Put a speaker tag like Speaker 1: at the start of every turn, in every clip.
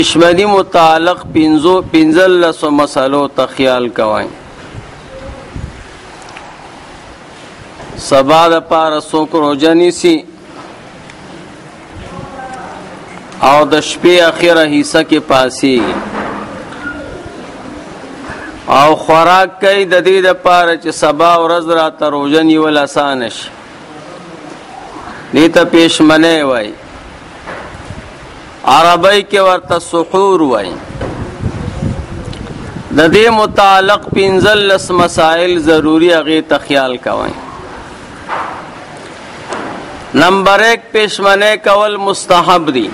Speaker 1: پیشمنی متعلق پنځلسو مسلو ته خیال کوئ. سبا د پاره څوک روژه نیسي او د شپې اخره حصہ کې پاسېږي او خوراک کوي د دې دپاره چې سبا ورځ راته روژه نیول اسانه شي. دې ته پیشمنی وایي، عربی کې ورته سحور وایي. د دې متعلق 15 مسائل ضروری هغې ته خیال کوئ. نمبر 1 پیشمنی کول مستحب دی،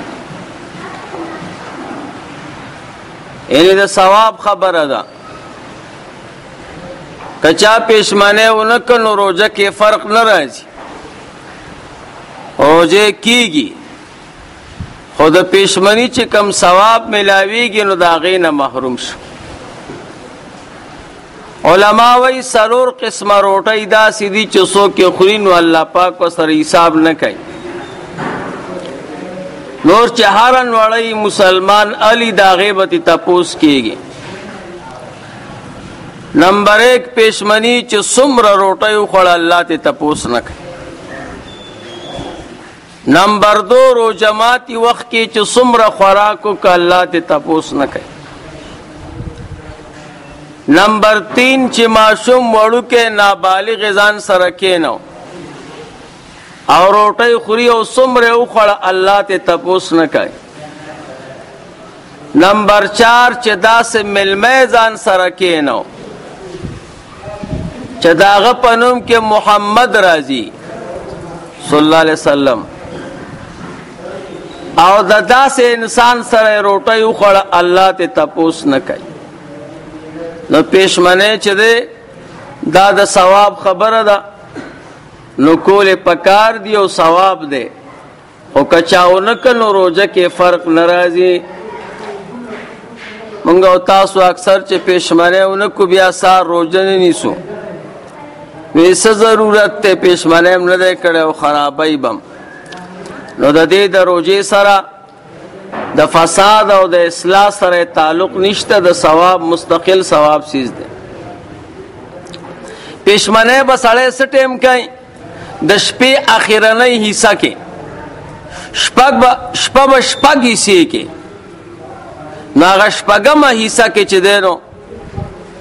Speaker 1: یعنی د ثواب خبره ده. که چا پیشمنی ونه کړ نو روژه کې فرق نه راځي، روژه کیږي، خو د پیشمنی چې کم ثواب ملاویږي نو د هغې نه محروم شو. علما وایي 4 قسمه روټۍ داسې دي چې څوک یې خوري نو الله پاک ورسره حساب نه کوي. نور چې هر نوړی مسلمان علی د هغې به ترې تپوس کېږي. نمبر 1 پیشمنی چې څومره روټۍ وخوړه الله ترې تپوس نه کوي. نمبر 2 روژه ماتي وخت کې چې څومره خوراک وکړه الله ترې تپوس نه کوي. نمبر 3 چې ماشوم وړوکی نابالغ ځان سره کېنو او روټۍ خوري او څومره یې وخوړه الله ترې تپوس نه کوي. نمبر 4 چې داسې مېلمه ځان سره کېنو چې د هغه په نوم کې محمد راځي صلی الله علیه وسلم او د داسې انسان سره روټۍ وخوړه الله ترې تپوس نه کوي. نو پیشمنی چې دی دا د ثواب خبره ده، نو کول پکار دی او ثواب دی. او که چا ونه کړ نو روژه کې فرق نه راځي. موږ او تاسو اکثر چې پیشمنی ونه کړو بیا سهار روژه نه نیسو، نو څه ضرورت دی؟ پیشمنی هم نه دی کړی او خرابی بم. نو د دې د روژې سره د فساد او د اصلاح سره تعلق نشته، د ثواب مستقل ثواب چیز دی. پیشمنی به سړی څه ټیم کوي؟ د شپې اخرنۍ حصہ کې شپه به شپږ حصې کې، نو هغه شپږمه حصہ کې چې دی نو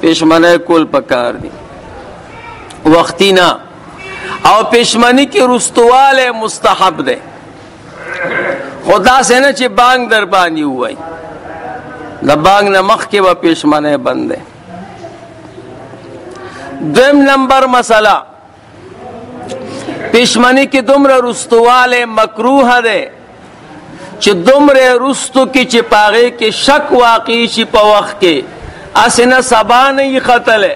Speaker 1: پیشمنی کول پکار دی، وختي نه. او پیشمنی کې رستواله مستحب دی، خدا سے نه چې بانګ در باندې وای، د بانګ نه مخکې به پیشمنی بند دی. دویم نمبر مسله، پیشمنی کې دومره رستواله مکروه دی چې دومره رستو کې چې په هغې کې شک واقع شي په وخت کې، هسې نه سبا نه یې ختلی،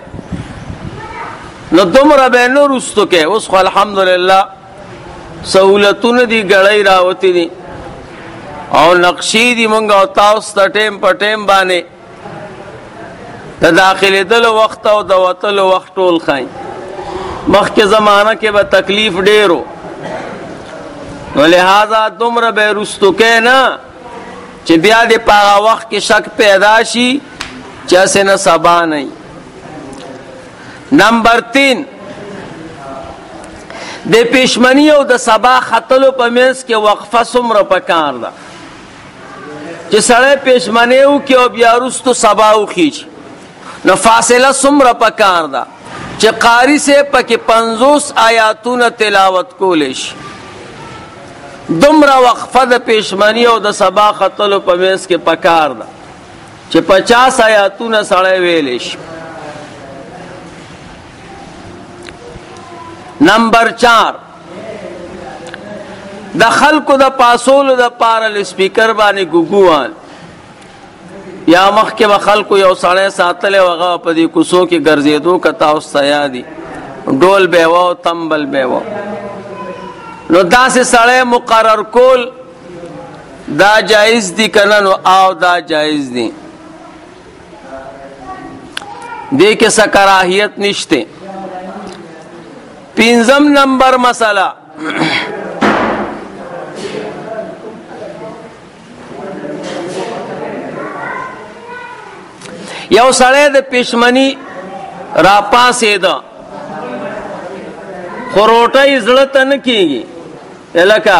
Speaker 1: نو دومره به نه رستو کې. اوس خو الحمدلله سهولتونه دي، ګړۍ راوتې دي او نقشې دي، مونږ او تاسو ته ټیم په ټیم باندې د داخلېدلو وخت او د وتلو وخت ټول ښایي. مخکې زمانه کې به تکلیف ډېر و، نو لہذا دومره به یې رستو کې نه چې بیا دې په هغه وخت کې شک پیدا شي چې هسې نه سبا نه وي. نمبر 3 د پیشمنی او د سبا ختلو په منځ کې وقفه څومره پکار ده چې سړی پیشمنی وکړي او بیا وروستو سبا وخیږي، نو فاصله څومره پکار ده چې قاري صاحب پکې 50 آیاتونه تلاوت کولی شي. دومره وقفه د پیشمنی او د سبا ختلو په منځ کې پکار ده چې 50 آیاتونه سړی ویلی شي. نمبر 4 د خلکو د پاسولو د پاره سپیکر باندې ګوګوان، یا مخکې به خلکو یو سړی ساتلی و، هغه په دې کوڅو کې ګرځېدو که تاسو ته یادي، ډول به یې و او تمبل به یې و. نو داسې سړی مقرر کول دا جایز دي که نه؟ نو او دا جایز دي، دې کې څه کراهیت نشته. 5 نمبر مسئلہ، یو سړی د پښمنی را پاسېده خو روټۍ زړه ته نه کېږي لکه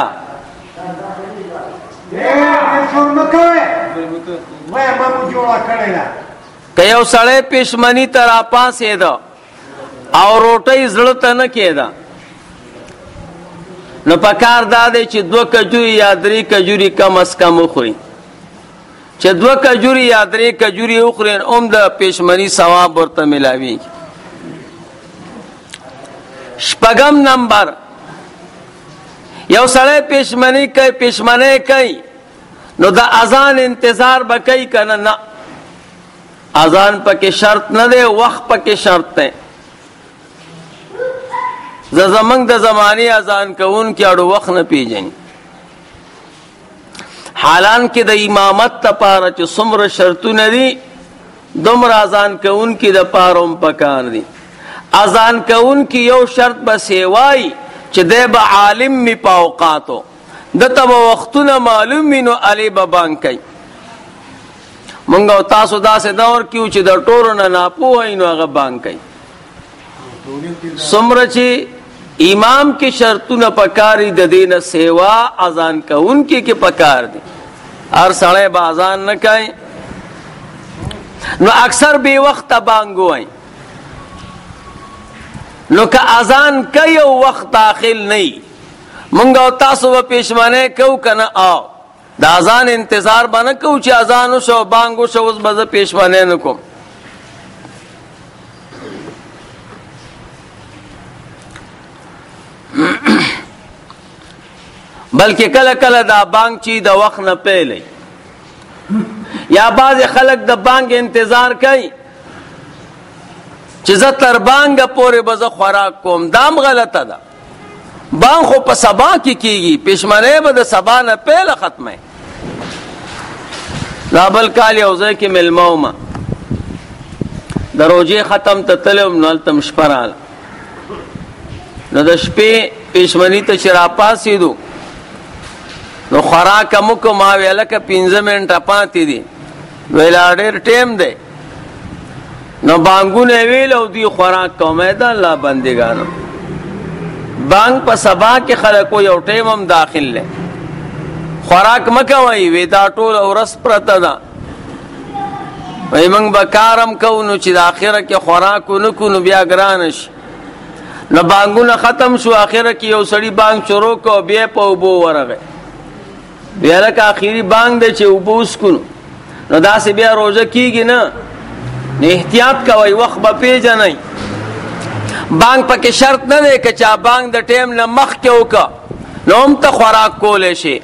Speaker 1: که یو سړی پښمنی ته را پاسېده او روټۍ زړه ته نه کېده نو پکار دا دی چې 2 کجوري یا 3 کجوري کم از کم وخوري چې 2 کجوري یا 3 کجوري وخوري د پښمنی ثواب ورته ملاویږي. شپږم نمبر یو سړی پښمنۍ کوي نو د اذان انتظار به کوي کنه نه اذان پکې شرط نه دی وخت پکې شرط دی زمنګ د زمانی اذان کوون کې اړو وخت نه پیژني حالان کې د امامت لپاره چې څومره شرطونه دي دومره اذان کوون کې د پاروم پکار دي. اذان کوون کې یو شرط به سیوای چې دی به عالم می په اوقاتو دته به وختونه معلوم وي نو علی به بانګ کوي. مونږ او تاسو داسې دور کیو چې د ټولو نه ناپوه نو هغه بانګ کوي. څومره چې امام کې شرطونه پکاري د دینه سیوا اذان کوون کې پکار دي. هر سړی به اذان نه کوي نو اکثر بے وخت بانګ وایي نو که اذان کوي او وخت داخل نه مونږ او تاسو به پښمنۍ کوو کنه او د اذان انتظار باندې کوو چې اذان وشو بانګ وشو اوس به زه پښمنۍ نه کوم. بلکې کله کله دا بانګ چې د وخت نه پیلي یا بعض خلک د بانګ انتظار کوي چې زه تر بانګه پورې به زه خوراک کوم. دام غلطه ده. بانګ خو په سبا کې کېږي پښمنۍ به د سبا نه پیله ختمه. دا بل کال یو ځای کې میلمه ومه د روژې ختم ته تللی وم نو هلته م شپه راغله نو د شپې پښمني ته چې راپاڅېدو نو خوراک مو کو ما وی لکه 15 منټه پاتې دي ویلا ډېر ټیم دی نو بانګونه ویل او دی خوراک کومه ده الله بندګانو بانګ په سبا کې خلکو یو ټیم هم داخل لې خوراک مکوي وی دا ټول ورس پرته ده وای موږ به کارم کوو نو چې د اخره کې خوراک ونکو نو بیا ګران شي نو بانګونه ختم شو اخره کې یو سړی بانګ شروع کو بیا په اوبو ورغی بیا لکه اخیری بانګ دی چې اوبو وسکو نو داسې بیا روژه کېږي نه احتیاط کوئ وخت به پیژنئ. بانګ پکې شرط نه دی که چا بانګ د ټیم نه مخکې وکړه نو هم ته خوراک کولی شي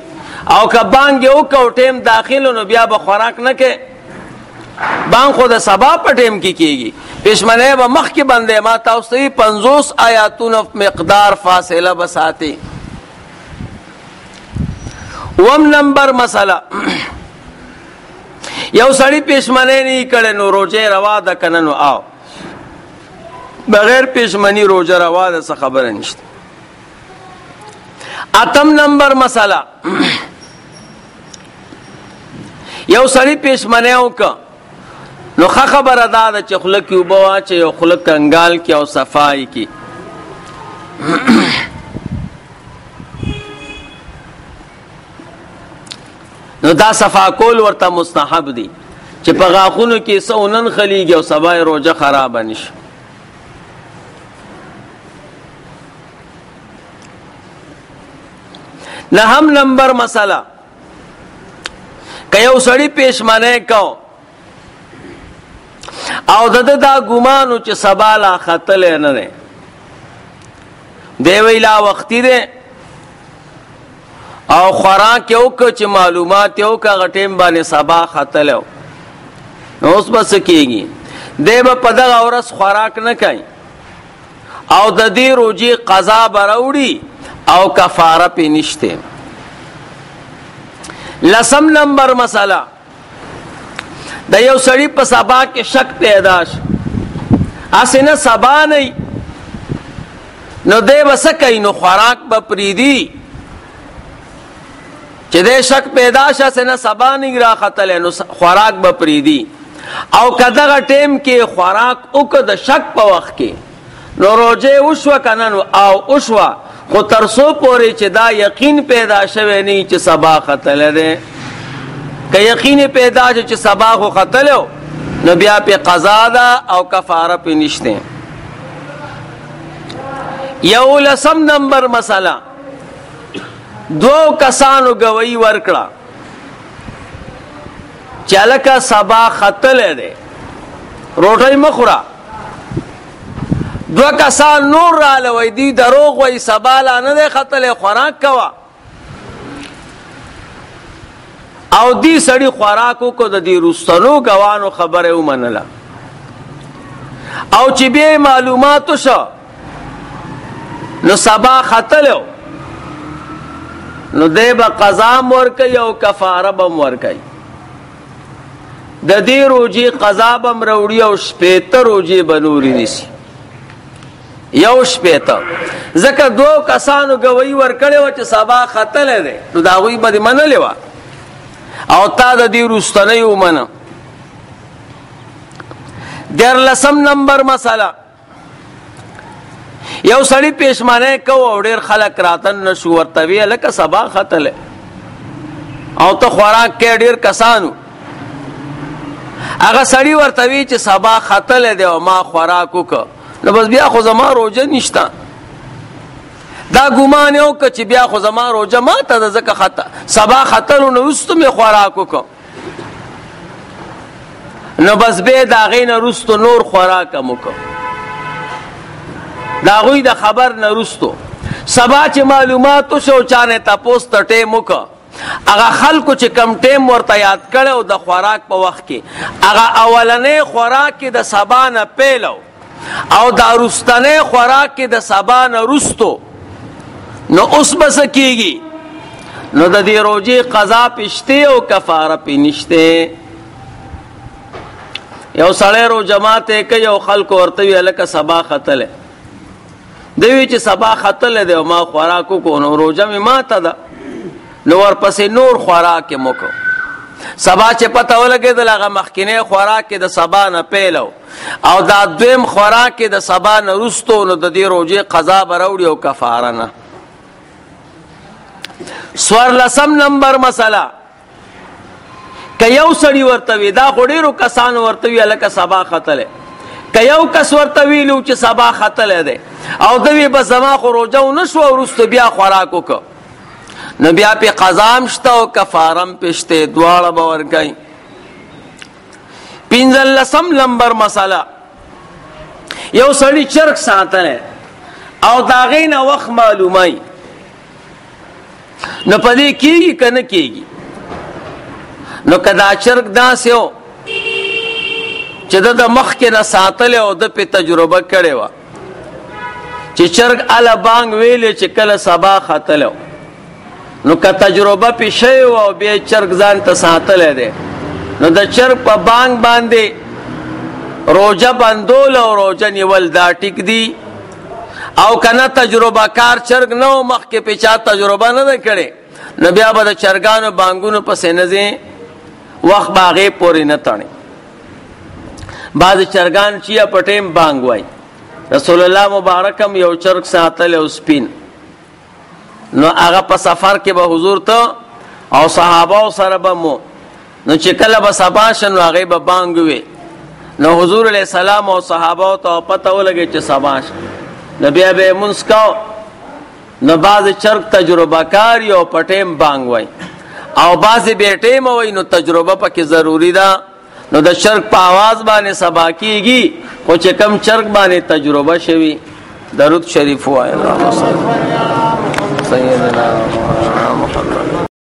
Speaker 1: او که بانګ یې وکړه او ټیم داخلو نو بیا به خوراک نه کوې. بانګ خو د سبا په ټیم کې کېږي پښمنۍ به مخکې بندې ما تاسو ته 50 آیاتونه مقدار فاصله به ساتي. وم نمبر مسئله یو سړی پښمنۍ نه کړي نو روزه روا ده کنه نو آو بغیر پښمنۍ روزه روا ده څه خبره نشته. اتم نمبر مسئله یو سړی پښمنۍ وکړه نو خبره ده چې خوله کې اوبه واچوي او خوله کنګال کې او صفای کې نو دا صفا کول ورته مستحب دي چې په غاښونو کې څه ونن خلیږي او سبا یې روژه خرابه نشي. نهم نمبر مسئله که یو سړی پښمنۍ کو او دده دا ګمانو چې سبا لا ختلی نه دی دی وی لا وختي دی او خوراک یې وکړه چې معلومات یې وکړه هغه ټیم باندې سبا ختلی نو اوس به څه کېږي دی به په دغه ورځ خوراک نه کوي او د دې روژې قضا به راوړي او کفاره پې نشته. لسم نمبر مسئله د یو سړي په سبا کې شک پیدا شي هسې نه سبا نه نو دی به څه کوي نو خوراک به پرېږدي چې دی شک پیدا شي هسې نه سبا نه راختلی نو خوراک به پرېږدي او کدغه ټیم کې خوراک وکړه د شک په وخت کې نو روزه وشوه کنه نو او وشوه خو ترسو پورې چې دا یقین پیدا شوی نه چې سبا ختل ده که یقین پیدا چې سبا خو ختلو نو بیا په قضا ده او کفاره په نشته. یو لسم نمبر مسئله دو کسانو گوئی ورکړه چلکه سبا ختل ده روټي مخوره دو کسان نور را لوي دي دروغ وای سبا لا نه ده ختل خوراک کوا او دی سړی خوراکو کو د دې رستنو غوانو خبره ومنله او چې به معلومات شو نو سبا ختلو نو دی به قضا ورکي او کفاره بم ورکي د دې روزي قضا بم وروړي او شپېته روزي بنوري نيسي یو شپېته ځکه دو کسانو گوئی ورکړي چې سبا ختل ده نو دا غوي به منلې و او تا د دې رستنې ومنه. در لسم نمبر مسئله یو سړی پېشمانه کو او ډېر خلک راتن نشو ورته وی لکه سبا ختل او ته خوراک کې ډېر کسانو هغه سړی ورته وی چې سبا ختل دی او ما خوراک وکړ نو بس بیا خو زما روزه نشته دا ګمان یو که چې بیا خو زما روزه ماته ده ځکه سبا ختلو نو وروستو مې خوراک وکړ نو بس بیا د هغې نه وروستو نور خوراک هم وکړ د هغوی د خبر نه وروستو سبا چې معلومات وشو چا نه تپوس ته ټیم وکړه هغه خلکو چې کم ټیم ورته یاد کړی او د خوراک په وخت کې هغه اولنی خوراک کې د سبا نه پیلو او دا رستنی خوراک کې د سبا نه وروستو نو اوس به څه کېږي نو د دې روزې قضا پشته او کفاره پې نشته. یو سړی روزه ماته کوي او خلکو ورته وي هلکه سبا ختلی دی وی چې سبا ختلی دی او ما خوراک وکړو نو روزه مې ماته ده نو ورپسې نور خوراک یې وکړو سبا چې پته ولګېدل هغه مخکینی خوراک د سبا نه پیلو او دا دویم خوراک د سبا نه وروستو نو د دې روزې قضا به راوړي او کفاره نه. څوارلسم نمبر مسله که یو سړي ورته وي دا خو ډېرو کسانو ورته وي هلکه سبا ختلی که یو کس ورته ویلو چې سبا ختلی دی او ده وي بس زما خو روژه ونه شوه وروستو بیا خوراک وکړه نو بیا پې قضا هم شته او کفاره هم پې شته دواړه به ورکوي. پنځلسم نمبر مسله یو سړي چرګ ساتلی او د هغې نه وخت معلوموي نو په دې کېږي که نه کېږي نو که دا چرګ داسې و چې ده د مخکې نه ساتلی او ده پې تجربه کړې وه چې چرګ اله بانګ ویلې چې کله سبا ختلی نو که تجربه پې شوې وه او بیا چرګ ځان ته ساتلی دی نو د چرګ په بانګ باندې روژه بندول او روژه نیول دا ټیک دی او کنه تجربه کار چرګ نه و مخکې پې چا تجربه نه ده کړې نو بیا به د چرګانو بانګونو پسې نه ځې وخت به هغې پورې نه تړې. بعضې چرګان چې په ټیم بانګ وایي رسول الله مبارک هم یو چرګ ساتلی او سپین نو هغه په سفر کې به حضور ته او صحابه سره به مو نو چې کله به سبا شه نو هغې به بانګ وي نو حضور علیه السلام او صحابه ته پته ولګي چې سبا شه نو بیا به یې مونځ کو نو بعضې چرګ تجربه کار یو په ټیم بانګ وایي او بعضې بې ټیمه وایي نو تجربه پکې ضروري ده نو د چرګ په آواز باندې سبا کېږي خو چې کم چرګ باندې تجربه شوي درود شریف وایي اللهم صل سیدنا